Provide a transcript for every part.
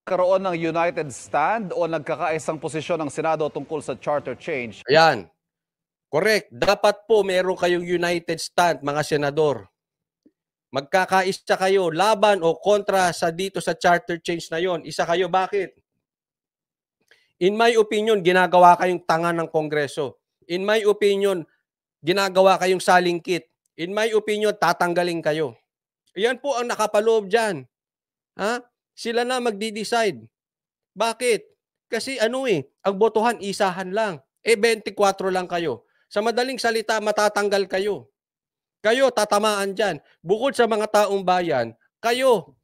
Karoon ng united stand o nagkakaisang posisyon ng Senado tungkol sa charter change? Ayan, correct. Dapat po meron kayong united stand, mga senador. Magkakaisa kayo laban o kontra sa dito sa charter change na yon. Isa kayo, bakit? In my opinion, ginagawa kayong tanga ng Kongreso. In my opinion, ginagawa kayong salingkit. In my opinion, tatanggalin kayo. Yan po ang nakapaloob dyan. Ha? Sila na magdi-decide. Bakit? Kasi ang botohan isahan lang. 24 lang kayo. Sa madaling salita, matatanggal kayo. Kayo tatamaan dyan. Bukod sa mga taong bayan, kayo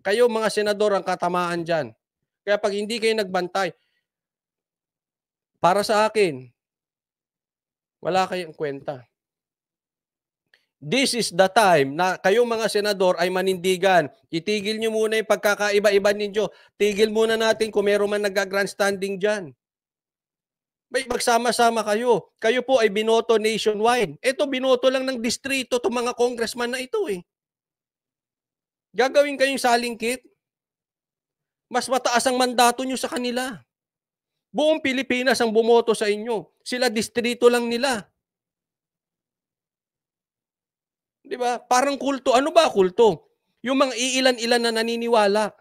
mga senador ang katamaan dyan. Kaya pag hindi kayo nagbantay, para sa akin, wala kayong kwenta. This is the time na kayong mga senador ay manindigan. Itigil nyo muna yung pagkakaiba-iba ninyo. Tigil muna natin kung meron man nag-grandstanding dyan. Magsama-sama kayo. Kayo po ay binoto nationwide. Ito, binoto lang ng distrito itong mga congressman na ito eh. Gagawin kayong salingkit? Mas mataas ang mandato nyo sa kanila. Buong Pilipinas ang bumoto sa inyo. Sila distrito lang nila. Di ba? Parang kulto. Ano ba kulto? Yung mga iilan-ilan na naniniwala.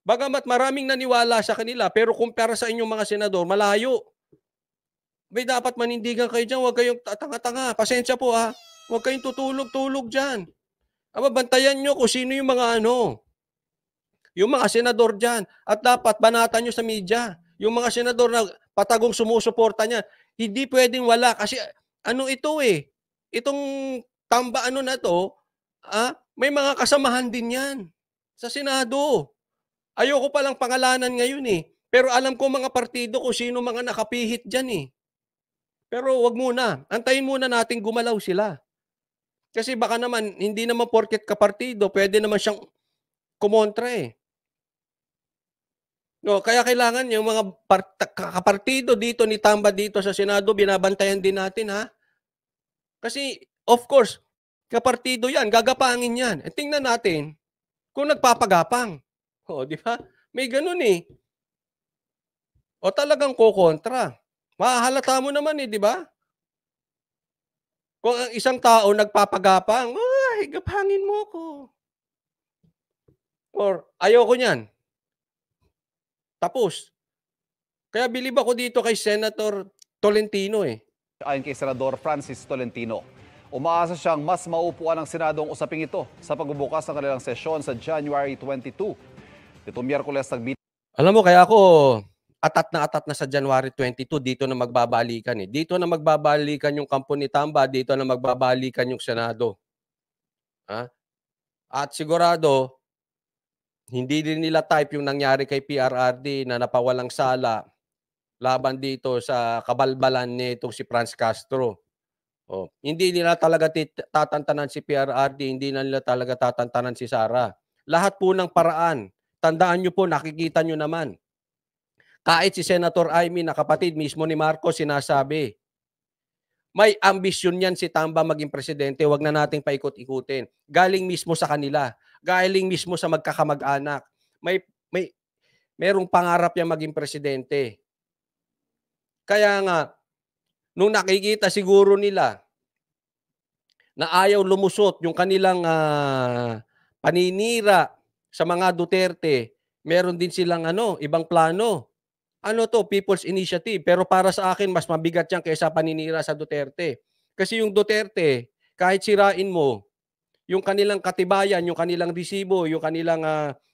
Bagamat maraming naniwala sa kanila, pero kumpara sa inyong mga senador, malayo. Dapat manindigan kayo dyan. Huwag kayong tanga-tanga. Pasensya po ha. Huwag kayong tutulog-tulog dyan. Bantayan nyo kung sino yung mga yung mga senador dyan. At dapat banatan nyo sa media. Yung mga senador na patagong sumusuporta niya. Hindi pwedeng wala. Kasi ito eh. Itong tamba na to, may mga kasamahan din yan sa Senado. Ayoko palang pangalanan ngayon eh. Pero alam ko mga partido kung sino mga nakapihit dyan eh. Pero wag muna. Antayin muna natin gumalaw sila. Kasi baka naman, hindi naman porket kapartido, pwede naman siyang kumontra eh. No, kaya kailangan yung mga kapartido dito ni Tamba dito sa Senado, binabantayan din natin ha. Kasi, of course, kapartido yan, gagapangin yan. Tingnan natin kung nagpapagapang. Di ba? May ganun eh. O talagang kokontra. Mahahalata mo naman eh, di ba? Kung ang isang tao nagpapagapang, ay, gapangin mo ko. Or ayoko niyan. Tapos. Kaya bilib ako dito kay Senator Tolentino eh. Ayon kay Senador Francis Tolentino, umaasa siyang mas maupuan ng Senado ang usaping ito sa pagbubukas ng kanilang sesyon sa January 22. Dito Miyerkules Alam mo, kaya ako atat na sa January 22, dito na magbabalikan eh. Dito na magbabalikan yung kampo ni Tamba, dito na magbabalikan yung Senado. At sigurado, hindi din nila type yung nangyari kay PRRD na napawalang sala laban dito sa kabalbalan nitong si Franz Castro. Hindi nila talaga tatantanan si PRRD, hindi nila talaga tatantanan si Sara. Lahat po ng paraan. Tandaan nyo po, nakikita nyo naman. Kahit si Senator Amy na kapatid mismo ni Marcos sinasabi, may ambisyon yan si Tamba maging presidente, wag na nating paikot-ikutin. Galing mismo sa kanila, galing mismo sa magkakamag-anak. Merong pangarap yan maging presidente. Kaya nga, nung nakikita siguro nila na ayaw lumusot yung kanilang paninira sa mga Duterte, meron din silang ibang plano. People's Initiative. Pero para sa akin, mas mabigat yan kaysa paninira sa Duterte. Kasi yung Duterte, kahit sirain mo, yung kanilang katibayan, yung kanilang resibo, yung kanilang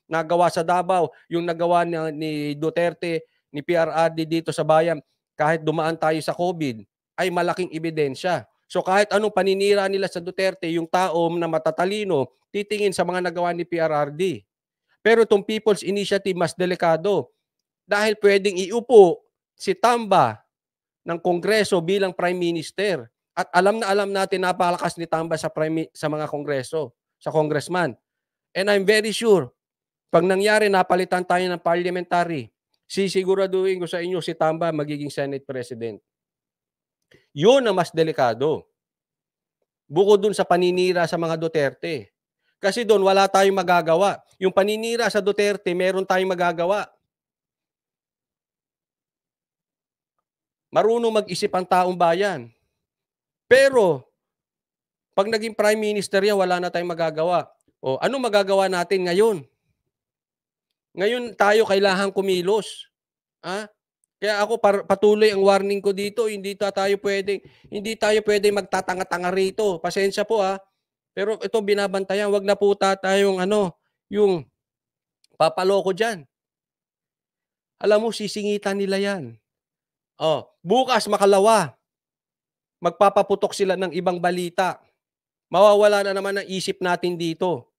nagawa sa Davao, yung nagawa ni Duterte, ni PRRD dito sa bayan, kahit dumaan tayo sa COVID, ay malaking ebidensya. So kahit anong paninira nila sa Duterte, yung tao na matatalino, titingin sa mga nagawa ni PRRD. Pero itong People's Initiative, mas delikado. Dahil pwedeng iupo si Tamba ng Kongreso bilang Prime Minister. At alam natin napakalakas ni Tamba sa mga Kongreso, sa congressman. And I'm very sure, pag nangyari napalitan tayo ng parliamentary, sisiguraduhin ko sa inyo si Tamba magiging Senate President. Yun ang mas delikado. Bukod dun sa paninira sa mga Duterte. Kasi doon wala tayong magagawa. Yung paninira sa Duterte, meron tayong magagawa. Marunong mag-isip ang taong bayan. Pero, pag naging prime minister yan, wala na tayong magagawa. O, ano magagawa natin ngayon? Ngayon tayo kailangan kumilos. Ah? Kaya ako patuloy ang warning ko dito, hindi tayo pwedeng magtatanga-tanga rito. Pasensya po pero ito binabantayan, wag na po tayong yung papaloko diyan. Alam mo sisingitan nila 'yan. Oh, bukas makalawa, magpapaputok sila ng ibang balita. Mawawala na naman ang isip natin dito.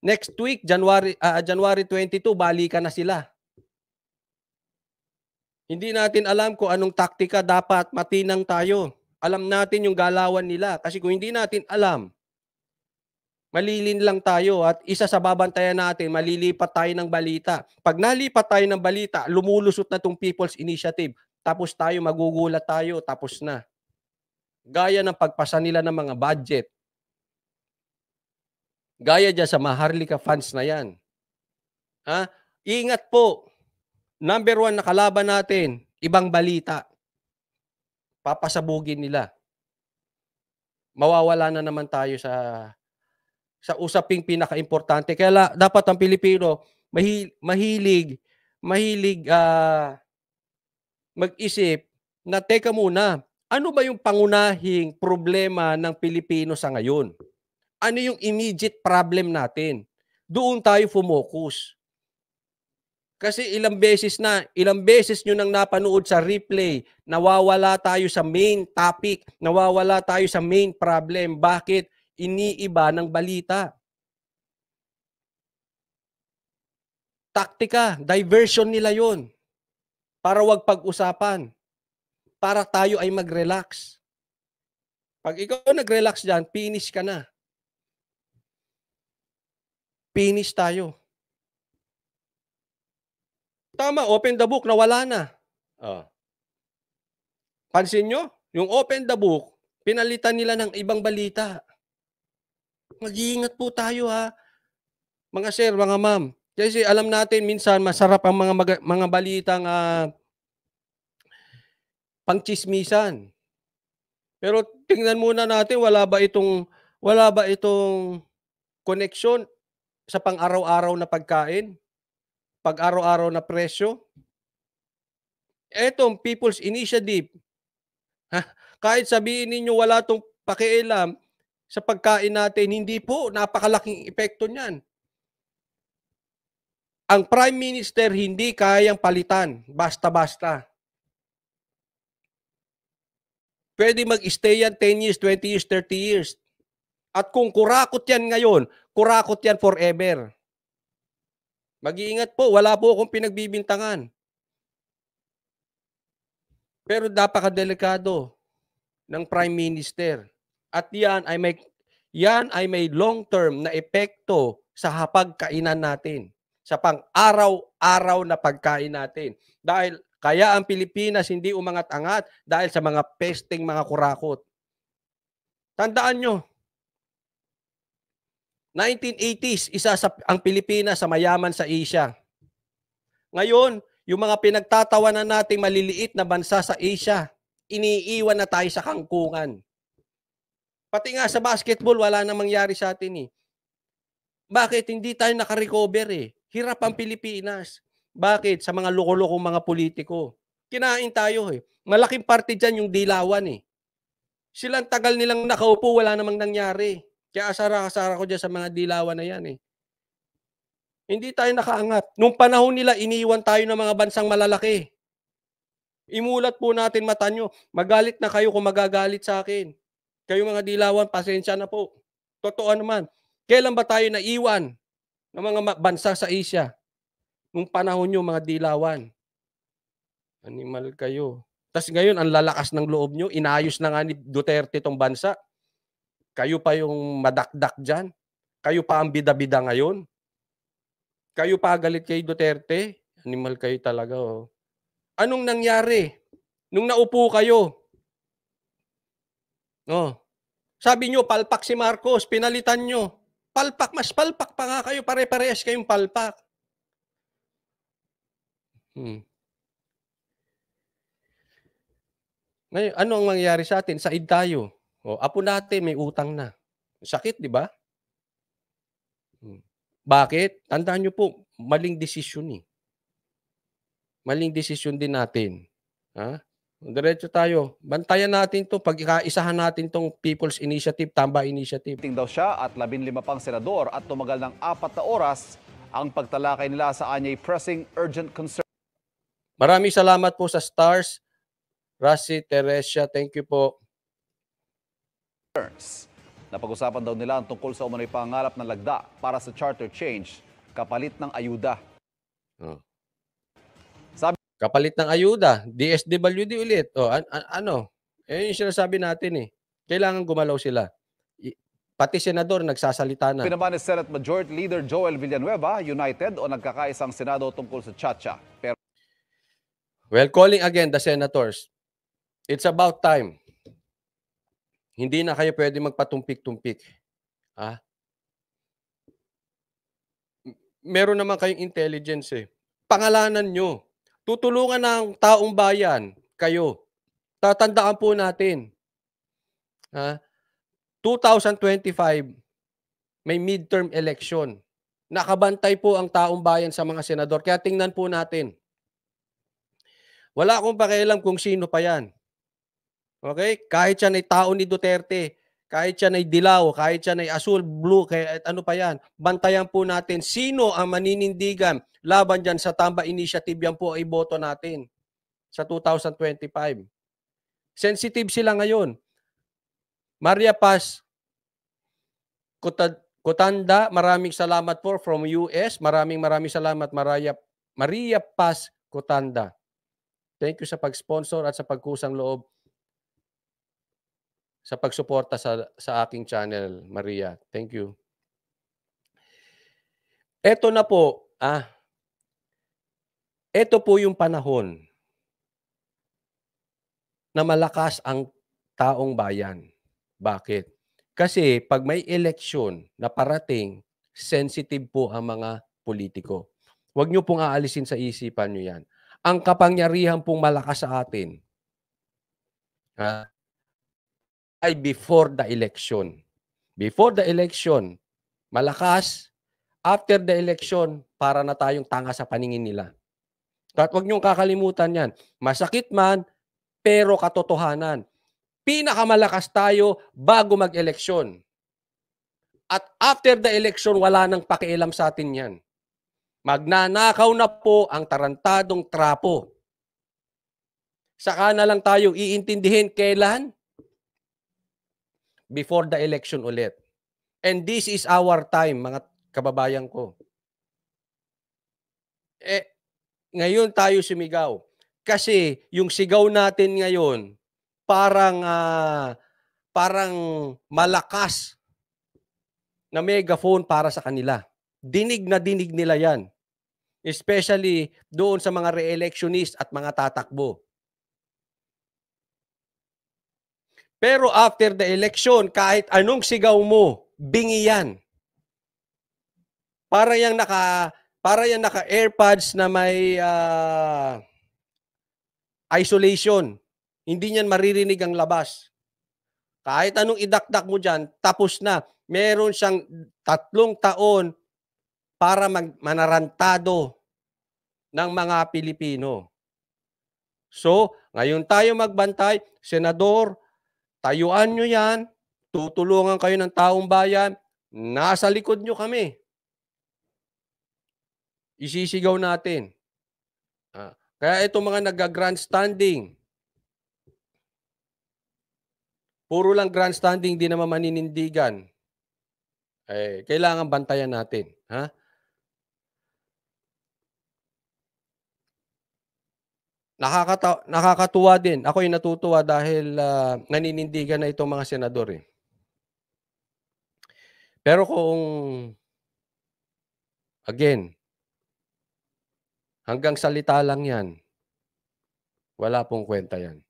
Next week, January 22, balikan na sila. Hindi natin alam kung anong taktika, dapat matinang tayo. Alam natin yung galawan nila. Kasi kung hindi natin alam, malilin lang tayo at isa sa babantayan natin, malilipat tayo ng balita. Pag nalipat tayo ng balita, lumulusot na itong People's Initiative. Tapos tayo, magugulat tayo, tapos na. Gaya ng pagpasa nila ng mga budget. Gaya dyan sa Maharlika funds na yan. Ingat po. Number 1 na kalaban natin, ibang balita. Papasabugin nila. Mawawala na naman tayo sa usaping pinaka-importante. Kaya dapat ang Pilipino mahilig mag-isip na teka muna, ano ba yung pangunahing problema ng Pilipino sa ngayon? Ano yung immediate problem natin? Doon tayo focus. Kasi ilang beses nyo nang napanood sa replay, nawawala tayo sa main topic, nawawala tayo sa main problem. Bakit? Iniiba ng balita. Taktika, diversion nila yon para wag pag-usapan. Para tayo ay mag-relax. Pag ikaw nag-relax dyan, finish ka na. Finish tayo. Tama, open the book, nawala na. Pansin nyo? Yung open the book, pinalitan nila ng ibang balita. Mag-iingat po tayo mga sir, mga ma'am. Kasi alam natin minsan masarap ang mga balitang pangchismisan. Pero tingnan muna natin, wala ba itong connection sa pang-araw-araw na pagkain? Pag-araw-araw na presyo? Etong People's Initiative, kahit sabihin ninyo wala tong pakialam sa pagkain natin, hindi po, napakalaking epekto niyan. Ang Prime Minister hindi kayang palitan, basta-basta. Pwede mag-stay yan 10 years, 20 years, 30 years. At kung kurakot yan ngayon, kurakot yan forever. Mag-iingat po, wala po akong pinagbibintangan. Pero napakadelikado ng Prime Minister. At yan ay may long-term na epekto sa hapagkainan natin, sa pang-araw-araw na pagkain natin. Dahil kaya ang Pilipinas hindi umangat-angat dahil sa mga pesteng mga kurakot. Tandaan nyo, 1980s, ang Pilipinas sa mayaman sa Asia. Ngayon, yung mga pinagtatawanan nating maliliit na bansa sa Asia, iniiwan na tayo sa kangkungan. Pati nga sa basketball, wala nang mangyari sa atin . Bakit? Hindi tayo nakarecover . Hirap ang Pilipinas. Bakit? Sa mga loko-lokong mga politiko. Kinain tayo . Malaking parte dyan yung dilawan . Silang tagal nilang nakaupo, wala namang nangyari. Kaya asara-asara ko dyan sa mga dilawan na yan . Hindi tayo nakaangat. Nung panahon nila, iniwan tayo ng mga bansang malalaki. Imulat po natin mata nyo. Magalit na kayo kung magagalit sa akin. Kayo mga dilawan, pasensya na po. Totoo naman. Kailan ba tayo naiwan ng mga bansa sa Asia? Nung panahon nyo, mga dilawan. Animal kayo. Tapos ngayon, ang lalakas ng loob nyo. Inayos na nga ni Duterte tong bansa. Kayo pa yung madakdak dyan. Kayo pa ang bida-bida ngayon. Kayo pa galit kay Duterte. Animal kayo talaga. Anong nangyari? Nung naupo kayo, sabi nyo, palpak si Marcos, pinalitan nyo. Palpak, mas palpak pa nga kayo, pare-parehas kayong palpak. Ngayon, ano ang mangyayari sa atin? Said tayo. O, apo natin may utang na. Sakit, di ba? Bakit? Tandaan niyo po, maling desisyon eh. Maling desisyon din natin. Ha? Diretso tayo. Bantayan natin 'to, pagkaisahan natin 'tong People's Initiative, Tamba Initiative. Meeting daw siya at 15 pang senador at tumagal ng 4 na oras ang pagtalakay nila sa anyay pressing urgent concerns. Maraming salamat po sa stars. Rasi, Teresia, thank you po. Napag-usapan daw nila ang tungkol sa umano'y pangarap ng lagda para sa charter change, kapalit ng ayuda. Oh. Sabi- Kapalit ng ayuda, DSWD ulit. O, ano? Yung sinasabi natin eh. Kailangan gumalaw sila. Pati senador nagsasalita na. Pinaman ni Senate Majority Leader Joel Villanueva, united o nagkakaisang Senado tungkol sa Chacha. Pero Well, calling again the senators. It's about time. Hindi na kayo pwede magpatumpik-tumpik. Ha? Meron naman kayong intelligence eh. Pangalanan nyo. Tutulungan ng taong bayan kayo. Tatandaan po natin. Ha? 2025, may midterm election. Nakabantay po ang taong bayan sa mga senador. Kaya tingnan po natin. Wala akong pakialam kung sino pa yan. Okay? Kahit siya ay tao ni Duterte, kahit siya ay dilaw, kahit siya ay asul, blue, kahit ano pa yan, bantayan po natin sino ang maninindigan laban dyan sa Tamba Initiative. Yan po ay boto natin sa 2025. Sensitive sila ngayon. Maria Paz Cotanda, maraming salamat po from US. Maraming salamat Maria Paz Cotanda. Thank you sa pag-sponsor at sa pagkusang loob sa pagsuporta sa aking channel, Maria. Thank you. Ito na po, ito po yung panahon na malakas ang taong bayan. Bakit? Kasi pag may eleksyon na parating, sensitive po ang mga politiko. Huwag niyo pong aalisin sa isipan niyo yan. Ang kapangyarihan pong malakas sa atin ay before the election. Before the election, malakas. After the election, para na tayong tanga sa paningin nila. At huwag niyong kakalimutan yan. Masakit man, pero katotohanan. Pinakamalakas tayo bago mag-eleksyon. At after the election, wala nang pakialam sa atin yan. Magnanakaw na po ang tarantadong trapo. Saka na lang tayo iintindihin kailan? Before the election ulit. And this is our time, mga kababayan ko. Ngayon tayo sumigaw. Kasi yung sigaw natin ngayon, parang malakas na megaphone para sa kanila. Dinig na dinig nila yan. Especially doon sa mga re-electionist at mga tatakbo. Pero after the election, kahit anong sigaw mo, bingi yan. Para yung naka-AirPods na may isolation. Hindi niyan maririnig ang labas. Kahit anong idakdak mo dyan, tapos na. Meron siyang 3 taon para manarantado ng mga Pilipino. So, ngayon tayo magbantay. Senador, tayuan nyo yan. Tutulungan kayo ng taong bayan. Nasa likod nyo kami. Isisigaw natin. Kaya itong mga nag-grandstanding, puro lang grandstanding, di naman maninindigan. Kailangan bantayan natin. Ha? Nakakatuwa din. Ako'y natutuwa dahil naninindigan na itong mga senador. Pero kung, again, hanggang salita lang yan, wala pong kwenta yan.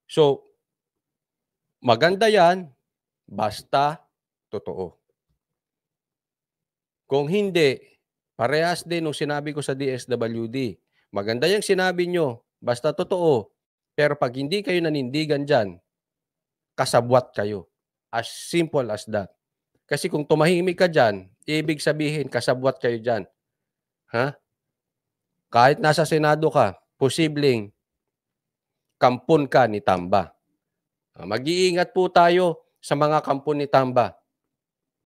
So, maganda yan, basta totoo. Kung hindi, Parehas din nung sinabi ko sa DSWD. Maganda yung sinabi nyo, basta totoo. Pero pag hindi kayo nanindigan dyan, kasabwat kayo. As simple as that. Kasi kung tumahimik ka dyan, ibig sabihin, kasabwat kayo dyan. Ha? Kahit nasa Senado ka, posibleng kampon ka ni Tamba. Mag-iingat po tayo sa mga kampon ni Tamba.